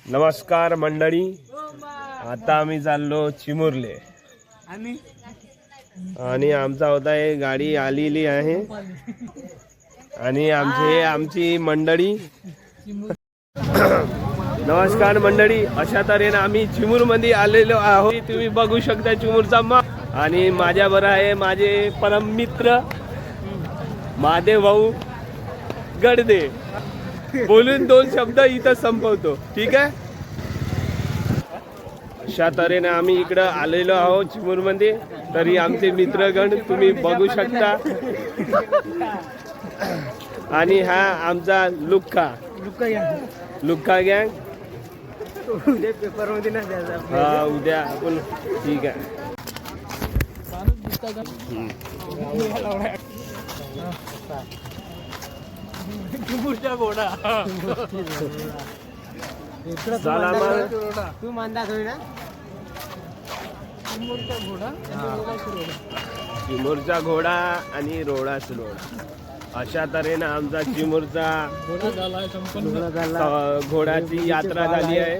नमस्कार मंडळी, आता आम्ही चाललो चिमुरले आणि आमचा होता आहे गाडी आलेली आहे आणि आमची मंडळी. नमस्कार मंडळी, अशा तऱ्हेने आम्ही चिमूर मध्ये आलेलो आहोत. तुम्ही बघू शकता चिमूरचा मग आणि माझ्या बरोबर आहे माझे परम मित्र महादेव भाऊ गडदे. बोलून 2 शब्द इथं संपवतो, ठीक आहे. अशा तऱ्हेने आम्ही इकडं आलेलो आहोत चिमूर मध्ये. तरी आमचे मित्रगण तुम्ही बघू शकता आणि हा आमचा लुक्का गँग. उद्या पेपर मध्ये ना द्यायचा. हा उद्या आपण, ठीक आहे. घोडा चला मग. तू मानदा थोडी ना. चिमूरचा घोडा आणि रोडाच रोड. अशा तऱ्हेने आमचा चिमूरचा घोडाची यात्रा झाली आहे.